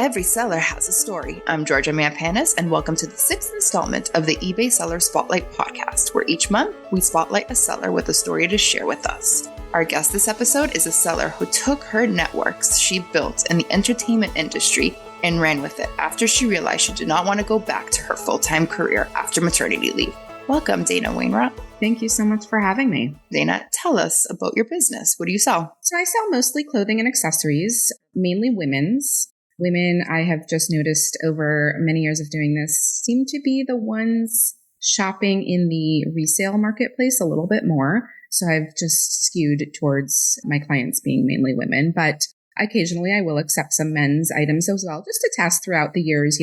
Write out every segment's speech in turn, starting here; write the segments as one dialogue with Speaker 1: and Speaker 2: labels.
Speaker 1: Every seller has a story. I'm Georgia Mampanis, and welcome to the sixth installment of the eBay Seller Spotlight podcast, where each month we spotlight a seller with a story to share with us. Our guest this episode is a seller who took her networks she built in the entertainment industry and ran with it after she realized she did not want to go back to her full-time career after maternity leave. Welcome, Dana Weinrot.
Speaker 2: Thank you so much for having me.
Speaker 1: Dana, tell us about your business. What do you sell?
Speaker 2: So I sell mostly clothing and accessories, mainly women's. Women, I have just noticed over many years of doing this, seem to be the ones shopping in the resale marketplace a little bit more. So I've just skewed towards my clients being mainly women, but occasionally I will accept some men's items as well, just to test throughout the years,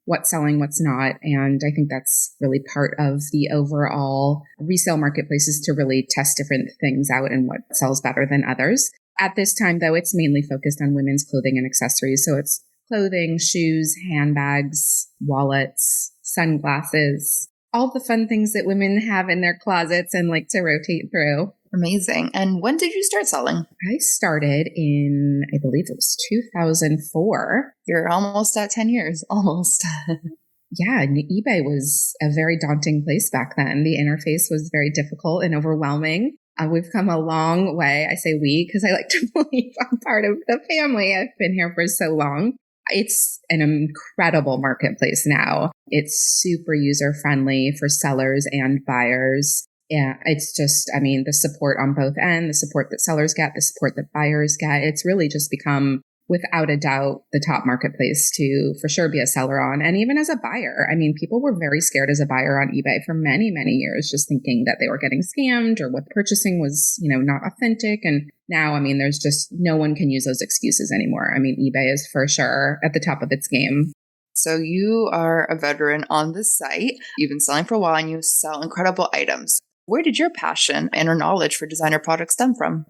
Speaker 2: what's selling, what's not. And I think that's really part of the overall resale marketplace, is to really test different things out and what sells better than others. At this time, though, it's mainly focused on women's clothing and accessories. So it's clothing, shoes, handbags, wallets, sunglasses, all the fun things that women have in their closets and like to rotate through.
Speaker 1: Amazing. And when did you start selling?
Speaker 2: I started in, I believe it was 2004.
Speaker 1: You're almost at 10 years, almost.
Speaker 2: Yeah, and eBay was a very daunting place back then. The interface was very difficult and overwhelming. We've come a long way. I say we because I like to believe I'm part of the family. I've been here for so long. It's an incredible marketplace now. It's super user-friendly for sellers and buyers. Yeah, it's just, the support on both ends, the support that sellers get, the support that buyers get. It's really just become, without a doubt, the top marketplace to for sure be a seller on. And even as a buyer, people were very scared as a buyer on eBay for many, many years, just thinking that they were getting scammed or what purchasing was, not authentic. And now, there's just no one can use those excuses anymore. eBay is for sure at the top of its game.
Speaker 1: So you are a veteran on the site. You've been selling for a while and you sell incredible items. Where did your passion and your knowledge for designer products stem from?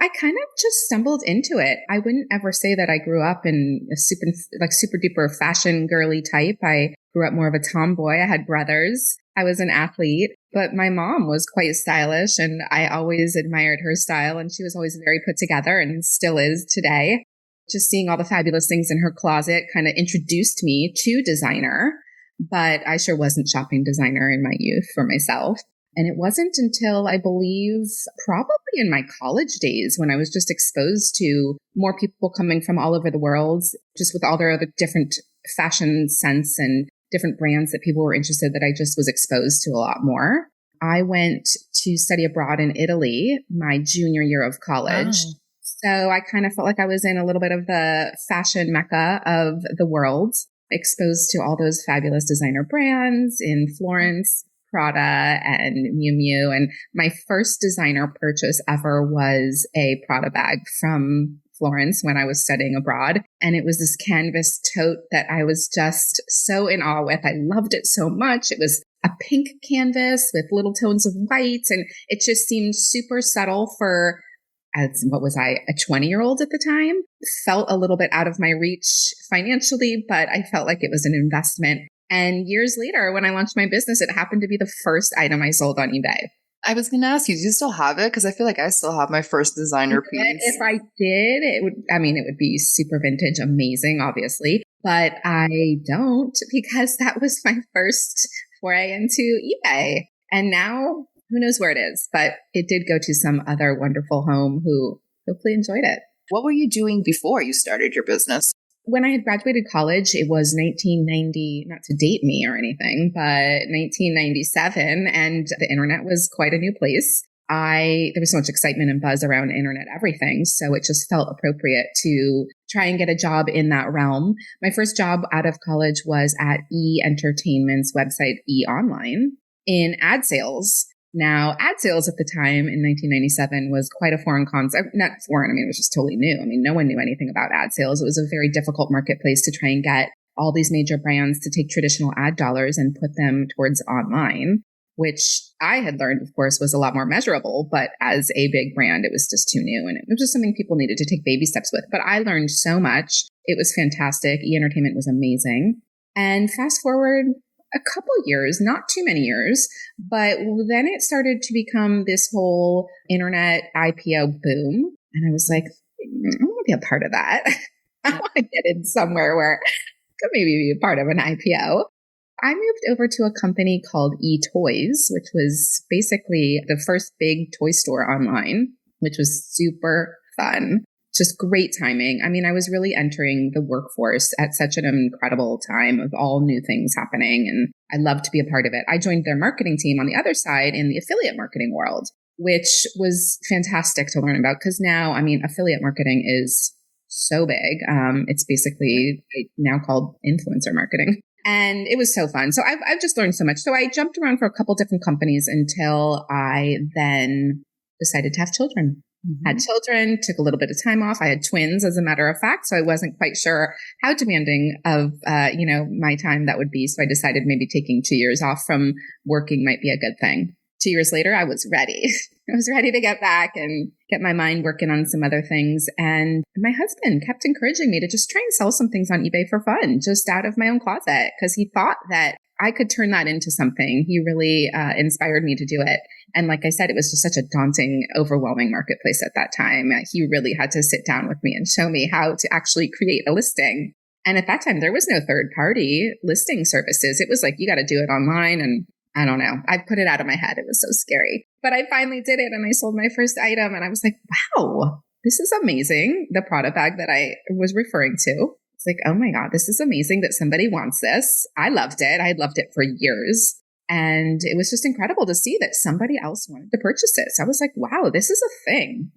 Speaker 2: I kind of just stumbled into it. I wouldn't ever say that I grew up in a super duper fashion girly type. I grew up more of a tomboy. I had brothers. I was an athlete, but my mom was quite stylish and I always admired her style, and she was always very put together and still is today. Just seeing all the fabulous things in her closet kind of introduced me to designer, but I sure wasn't shopping designer in my youth for myself. And it wasn't until, I believe, probably in my college days when I was just exposed to more people coming from all over the world, just with all their other different fashion sense and different brands that people were interested, that I just was exposed to a lot more. I went to study abroad in Italy my junior year of college. Oh. So I kind of felt like I was in a little bit of the fashion mecca of the world, exposed to all those fabulous designer brands in Florence, Prada and Miu Miu. And my first designer purchase ever was a Prada bag from Florence when I was studying abroad. And it was this canvas tote that I was just so in awe with. I loved it so much. It was a pink canvas with little tones of white. And it just seemed super subtle for, as what was I, a 20-year-old at the time? Felt a little bit out of my reach financially, but I felt like it was an investment. And years later, when I launched my business, it happened to be the first item I sold on eBay.
Speaker 1: I was going to ask you, do you still have it? Because I feel like I still have my first designer piece.
Speaker 2: If I did, it would be super vintage, amazing, obviously. But I don't, because that was my first foray into eBay. And now, who knows where it is? But it did go to some other wonderful home who hopefully enjoyed it.
Speaker 1: What were you doing before you started your business?
Speaker 2: When I had graduated college, it was 1990, not to date me or anything, but 1997, and the internet was quite a new place. There was so much excitement and buzz around internet everything, so it just felt appropriate to try and get a job in that realm. My first job out of college was at E Entertainment's website, E Online, in ad sales. Now, ad sales at the time in 1997 was quite a foreign concept. Not foreign, it was just totally new. No one knew anything about ad sales. It was a very difficult marketplace to try and get all these major brands to take traditional ad dollars and put them towards online, which I had learned, of course, was a lot more measurable. But as a big brand, it was just too new. And it was just something people needed to take baby steps with. But I learned so much. It was fantastic. E-Entertainment was amazing. And fast forward a couple years, not too many years, but then it started to become this whole internet IPO boom. And I was like, I want to be a part of that. I want to get in somewhere where I could maybe be a part of an IPO. I moved over to a company called eToys, which was basically the first big toy store online, which was super fun. Just great timing. I mean, I was really entering the workforce at such an incredible time of all new things happening, and I loved to be a part of it. I joined their marketing team on the other side in the affiliate marketing world, which was fantastic to learn about because now, I mean, affiliate marketing is so big. It's basically now called influencer marketing. And it was so fun. So I've just learned so much. So I jumped around for a couple different companies until I then decided to have children. Had children, took a little bit of time off. I had twins, as a matter of fact. So I wasn't quite sure how demanding of, my time that would be. So I decided maybe taking 2 years off from working might be a good thing. 2 years later, I was ready. I was ready to get back and get my mind working on some other things. And my husband kept encouraging me to just try and sell some things on eBay for fun, just out of my own closet, because he thought that I could turn that into something. He really inspired me to do it. And like I said, it was just such a daunting, overwhelming marketplace at that time. He really had to sit down with me and show me how to actually create a listing. And at that time, there was no third party listing services. It was like, you got to do it online. And I don't know. I put it out of my head. It was so scary. But I finally did it and I sold my first item. And I was like, wow, this is amazing. The Prada bag that I was referring to. It's like, oh my God, this is amazing that somebody wants this. I loved it. I had loved it for years. And it was just incredible to see that somebody else wanted to purchase it. So I was like, wow, this is a thing.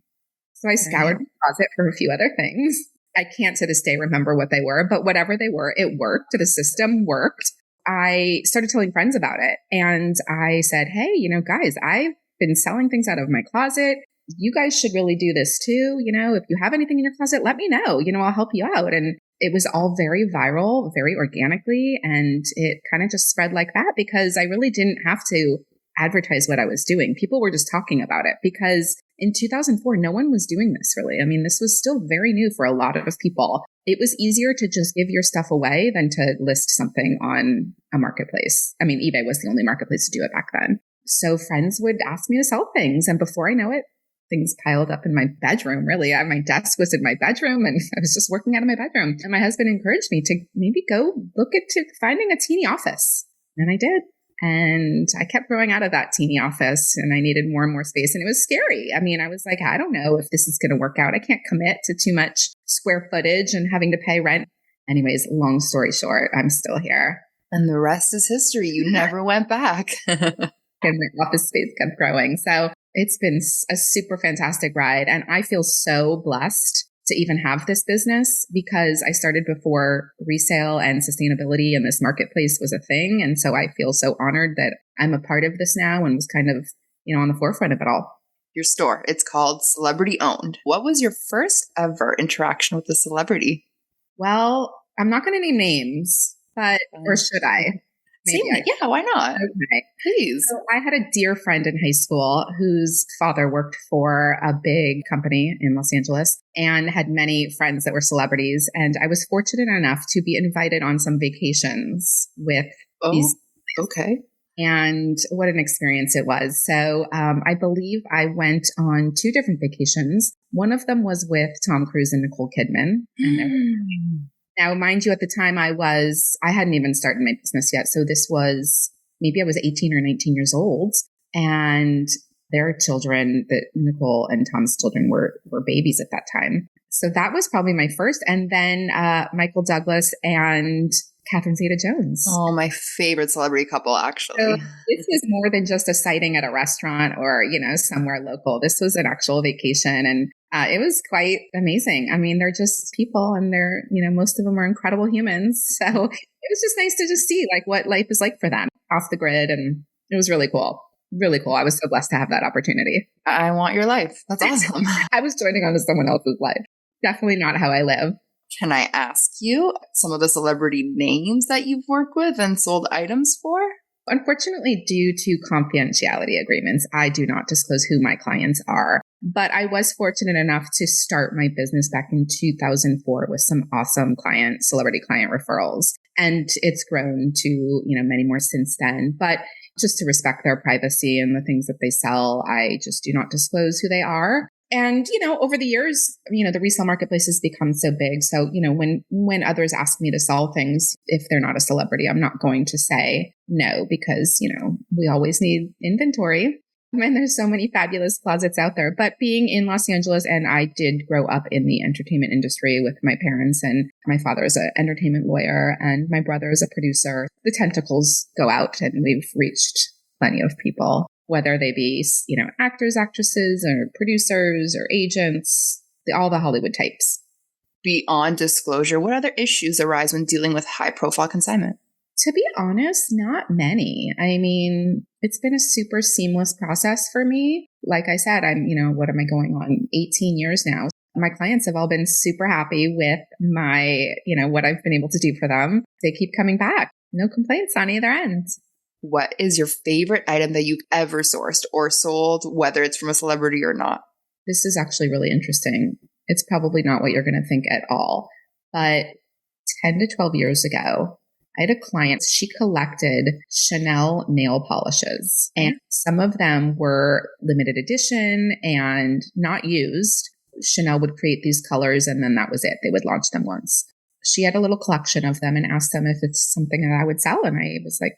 Speaker 2: So I scoured my closet for a few other things. I can't to this day remember what they were, but whatever they were, it worked. The system worked. I started telling friends about it. And I said, hey, guys, I've been selling things out of my closet. You guys should really do this too. If you have anything in your closet, let me know. I'll help you out. And it was all very viral, very organically. And it kind of just spread like that because I really didn't have to advertise what I was doing. People were just talking about it because in 2004, no one was doing this really. I mean, this was still very new for a lot of people. It was easier to just give your stuff away than to list something on a marketplace. I mean, eBay was the only marketplace to do it back then. So friends would ask me to sell things. And before I know it, things piled up in my bedroom, really. My desk was in my bedroom and I was just working out of my bedroom. And my husband encouraged me to maybe go look into finding a teeny office. And I did. And I kept growing out of that teeny office and I needed more and more space. And it was scary. I mean, I was like, I don't know if this is going to work out. I can't commit to too much square footage and having to pay rent. Anyways, long story short, I'm still here.
Speaker 1: And the rest is history. You never went back.
Speaker 2: And my office space kept growing. So it's been a super fantastic ride. And I feel so blessed to even have this business because I started before resale and sustainability and this marketplace was a thing. And so I feel so honored that I'm a part of this now and was kind of, on the forefront of it all.
Speaker 1: Your store, it's called CelebrityOwned. What was your first ever interaction with a celebrity?
Speaker 2: Well, I'm not going to name names, but, or should I?
Speaker 1: Yeah, why not?
Speaker 2: Okay.
Speaker 1: Please.
Speaker 2: So I had a dear friend in high school whose father worked for a big company in Los Angeles and had many friends that were celebrities. And I was fortunate enough to be invited on some vacations with these.
Speaker 1: Okay.
Speaker 2: And what an experience it was. So I believe I went on 2 different vacations. One of them was with Tom Cruise and Nicole Kidman. Now, mind you, at the time I hadn't even started my business yet. So this was, maybe I was 18 or 19 years old and their children, that Nicole and Tom's children were babies at that time. So that was probably my first. And then Michael Douglas and Catherine Zeta-Jones.
Speaker 1: Oh, my favorite celebrity couple, actually.
Speaker 2: So this was more than just a sighting at a restaurant or, somewhere local. This was an actual vacation and it was quite amazing. I mean, they're just people and they're, most of them are incredible humans. So it was just nice to just see like what life is like for them off the grid. And it was really cool. Really cool. I was so blessed to have that opportunity.
Speaker 1: I want your life. That's awesome.
Speaker 2: I was joining on to someone else's life. Definitely not how I live.
Speaker 1: Can I ask you some of the celebrity names that you've worked with and sold items for?
Speaker 2: Unfortunately, due to confidentiality agreements, I do not disclose who my clients are. But I was fortunate enough to start my business back in 2004 with some awesome celebrity client referrals. And it's grown to, many more since then. But just to respect their privacy and the things that they sell, I just do not disclose who they are. And, over the years, the resale marketplace has become so big. So, when others ask me to sell things, if they're not a celebrity, I'm not going to say no because, we always need inventory. And there's so many fabulous closets out there. But being in Los Angeles, and I did grow up in the entertainment industry with my parents, and my father is an entertainment lawyer and my brother is a producer. The tentacles go out and we've reached plenty of people, whether they be, actors, actresses, or producers or agents, all the Hollywood types.
Speaker 1: Beyond disclosure, what other issues arise when dealing with high-profile consignment?
Speaker 2: To be honest, not many. I mean, it's been a super seamless process for me. Like I said, I'm, what am I going on? 18 years now. My clients have all been super happy with my, what I've been able to do for them. They keep coming back. No complaints on either end.
Speaker 1: What is your favorite item that you've ever sourced or sold, whether it's from a celebrity or not?
Speaker 2: This is actually really interesting. It's probably not what you're going to think at all. But 10 to 12 years ago, I had a client, she collected Chanel nail polishes, and some of them were limited edition and not used. Chanel would create these colors and then that was it. They would launch them once. She had a little collection of them and asked them if it's something that I would sell. And I was like,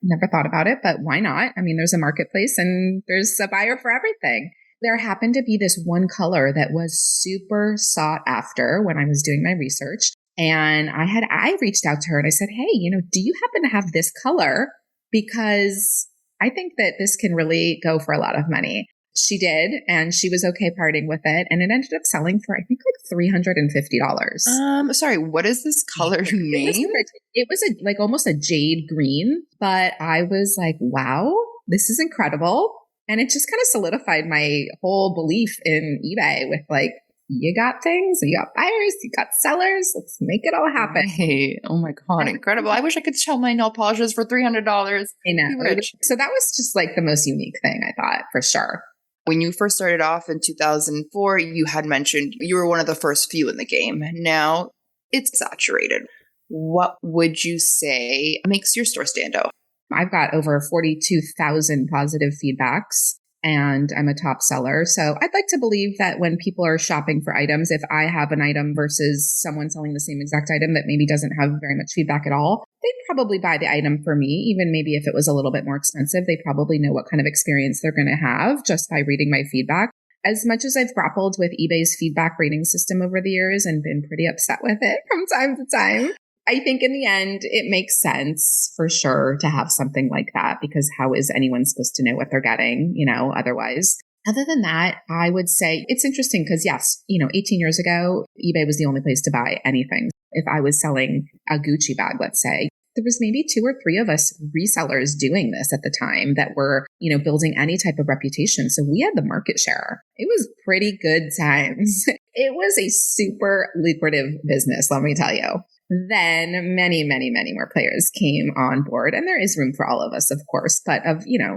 Speaker 2: never thought about it, but why not? I mean, there's a marketplace and there's a buyer for everything. There happened to be this one color that was super sought after when I was doing my research. And I reached out to her and I said, hey, do you happen to have this color? Because I think that this can really go for a lot of money. She did, and she was okay parting with it. And it ended up selling for, I think, like $350.
Speaker 1: Sorry, what is this color name?
Speaker 2: It was almost a jade green, but I was like, wow, this is incredible. And it just kind of solidified my whole belief in eBay with you got things, you got buyers, you got sellers. Let's make it all happen.
Speaker 1: Hey, oh my God, incredible. I wish I could sell my nail polishes for $300.
Speaker 2: I know. So that was just the most unique thing, I thought, for sure.
Speaker 1: When you first started off in 2004, you had mentioned you were one of the first few in the game. Now it's saturated. What would you say makes your store stand out?
Speaker 2: I've got over 42,000 positive feedbacks. And I'm a top seller. So I'd like to believe that when people are shopping for items, if I have an item versus someone selling the same exact item that maybe doesn't have very much feedback at all, they'd probably buy the item for me. Even maybe if it was a little bit more expensive, they probably know what kind of experience they're going to have just by reading my feedback. As much as I've grappled with eBay's feedback rating system over the years and been pretty upset with it from time to time, I think in the end, it makes sense for sure to have something like that, because how is anyone supposed to know what they're getting, otherwise? Other than that, I would say it's interesting because yes, 18 years ago, eBay was the only place to buy anything. If I was selling a Gucci bag, let's say, there was maybe 2 or 3 of us resellers doing this at the time that were, building any type of reputation. So we had the market share. It was pretty good times. It was a super lucrative business, let me tell you. Then many, many, many more players came on board, and there is room for all of us, of course, but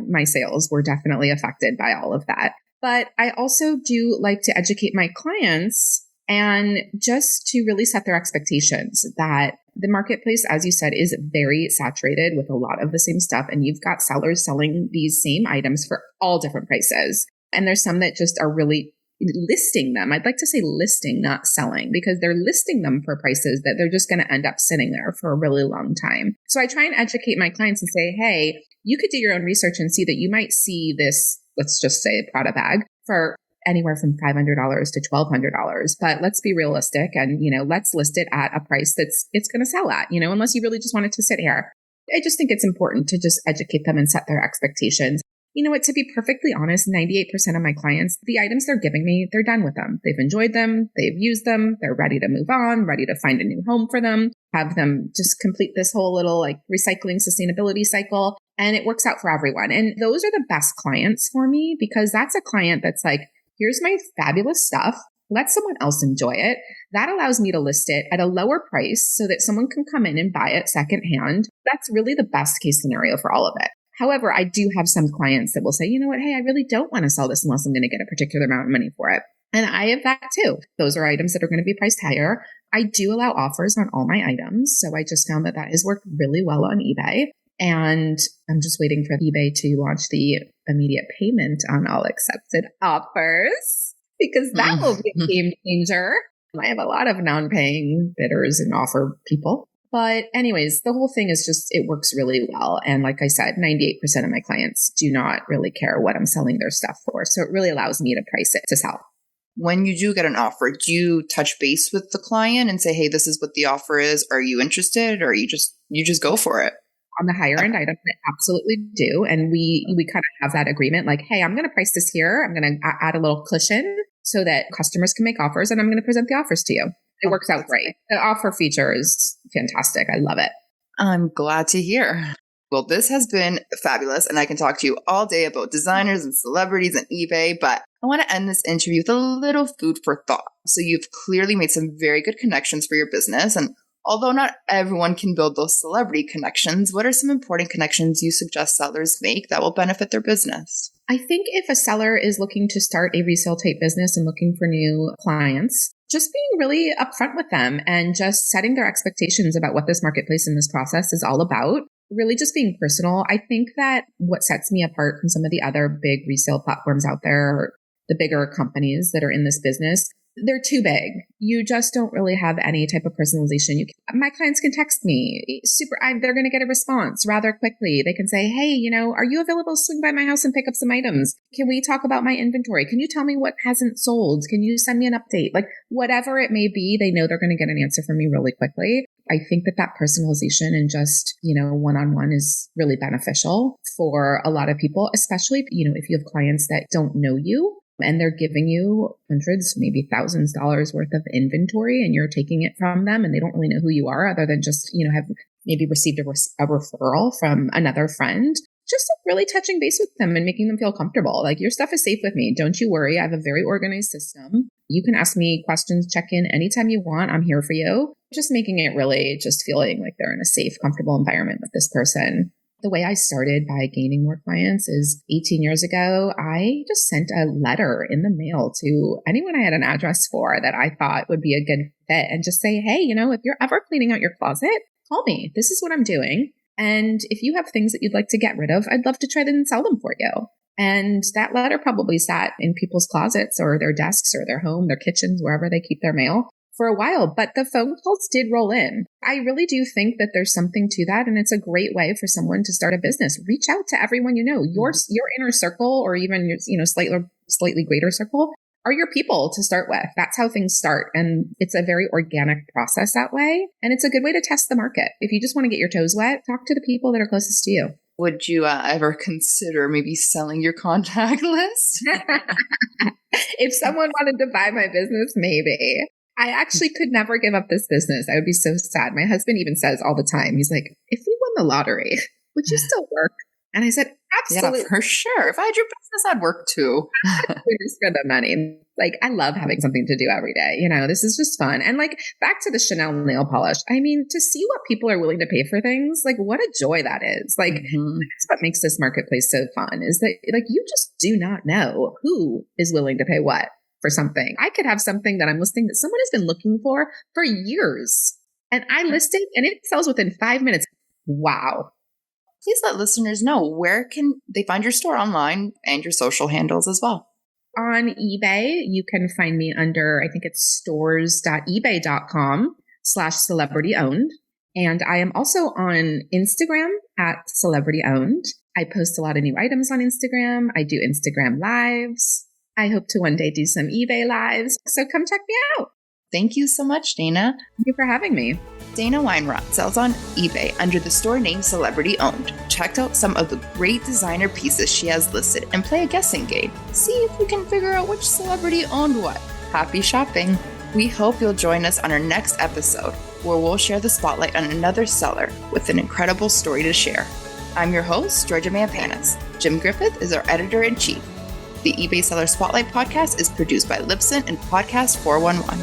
Speaker 2: my sales were definitely affected by all of that. But I also do like to educate my clients and just to really set their expectations that the marketplace, as you said, is very saturated with a lot of the same stuff. And you've got sellers selling these same items for all different prices. And there's some that just are really listing them. I'd like to say listing, not selling, because they're listing them for prices that they're just going to end up sitting there for a really long time. So I try and educate my clients and say, hey, you could do your own research and see that you might see this, let's just say Prada bag for anywhere from $500 to $1,200. But let's be realistic and, let's list it at a price it's going to sell at, unless you really just want it to sit here. I just think it's important to just educate them and set their expectations. You know what, to be perfectly honest, 98% of my clients, the items they're giving me, they're done with them. They've enjoyed them. They've used them. They're ready to move on, ready to find a new home for them, have them just complete this whole little recycling sustainability cycle. And it works out for everyone. And those are the best clients for me, because that's a client that's here's my fabulous stuff. Let someone else enjoy it. That allows me to list it at a lower price so that someone can come in and buy it secondhand. That's really the best case scenario for all of it. However, I do have some clients that will say, you know what, hey, I really don't want to sell this unless I'm going to get a particular amount of money for it. And I have that too. Those are items that are going to be priced higher. I do allow offers on all my items. So I just found that has worked really well on eBay. And I'm just waiting for eBay to launch the immediate payment on all accepted offers. because that will be a game changer. I have a lot of non-paying bidders and offer people. But anyways, the whole thing is just, it works really well. And like I said, 98% of my clients do not really care what I'm selling their stuff for. So it really allows me to price it to sell.
Speaker 1: When you do get an offer, do you touch base with the client and say, hey, this is what the offer is. Are you interested? Or you just go for it?
Speaker 2: On the higher end items, I absolutely do. And we kind of have that agreement like, hey, I'm going to price this here. I'm going to add a little cushion so that customers can make offers, and I'm going to present the offers to you. It works out great. The offer feature is fantastic. I love it.
Speaker 1: I'm glad to hear. Well, this has been fabulous, and I can talk to you all day about designers and celebrities and eBay, but I want to end this interview with a little food for thought. So you've clearly made some very good connections for your business, and although not everyone can build those celebrity connections, what are some important connections you suggest sellers make that will benefit their business?
Speaker 2: I think if a seller is looking to start a resale type business and looking for new clients, just being really upfront with them and just setting their expectations about what this marketplace and this process is all about. Really just being personal. I think that what sets me apart from some of the other big resale platforms out there, the bigger companies that are in this business, they're too big. You just don't really have any type of personalization. My clients can text me they're going to get a response rather quickly. They can say, hey, are you available to swing by my house and pick up some items? Can we talk about my inventory? Can you tell me what hasn't sold? Can you send me an update? Like whatever it may be, they know they're going to get an answer from me really quickly. I think that personalization and just, one-on-one is really beneficial for a lot of people, especially, if you have clients that don't know you and they're giving you hundreds, maybe thousands of dollars worth of inventory and you're taking it from them and they don't really know who you are other than just, have maybe received a referral from another friend. Just really touching base with them and making them feel comfortable. Like your stuff is safe with me. Don't you worry. I have a very organized system. You can ask me questions, check in anytime you want. I'm here for you. Just making it really just feeling like they're in a safe, comfortable environment with this person. The way I started by gaining more clients is 18 years ago, I just sent a letter in the mail to anyone I had an address for that I thought would be a good fit and just say, hey, if you're ever cleaning out your closet, call me. This is what I'm doing. And if you have things that you'd like to get rid of, I'd love to try to sell them for you. And that letter probably sat in people's closets or their desks or their home, their kitchens, wherever they keep their mail for a while. But the phone calls did roll in. I really do think that there's something to that. And it's a great way for someone to start a business. Reach out to everyone you know. Your inner circle or even your slightly greater circle are your people to start with. That's how things start. And it's a very organic process that way. And it's a good way to test the market. If you just want to get your toes wet, talk to the people that are closest to you.
Speaker 1: Would you ever consider maybe selling your contact list?
Speaker 2: If someone wanted to buy my business, maybe. I actually could never give up this business. I would be so sad. My husband even says all the time, he's like, if we won the lottery, would you still work? And I said, absolutely.
Speaker 1: Yeah, for sure. If I had your business, I'd work too.
Speaker 2: For the money. Like, I love having something to do every day. This is just fun. And like, back to the Chanel nail polish. I mean, to see what people are willing to pay for things, like what a joy that is. Like, that's what makes this marketplace so fun is that like, you just do not know who is willing to pay what for something. I could have something that I'm listing that someone has been looking for years. And I list it and it sells within 5 minutes. Wow.
Speaker 1: Please let listeners know, where can they find your store online and your social handles as well?
Speaker 2: On eBay, you can find me under, I think it's stores.ebay.com/CelebrityOwned. And I am also on Instagram at CelebrityOwned. I post a lot of new items on Instagram. I do Instagram lives. I hope to one day do some eBay lives. So come check me out.
Speaker 1: Thank you so much, Dana.
Speaker 2: Thank you for having me.
Speaker 1: Dana Weinrot sells on eBay under the store name CelebrityOwned. Check out some of the great designer pieces she has listed and play a guessing game. See if you can figure out which celebrity owned what. Happy shopping. We hope you'll join us on our next episode, where we'll share the spotlight on another seller with an incredible story to share. I'm your host, Georgia Mampanis. Jim Griffith is our editor-in-chief. The eBay Seller Spotlight podcast is produced by Libsyn and Podcast 411.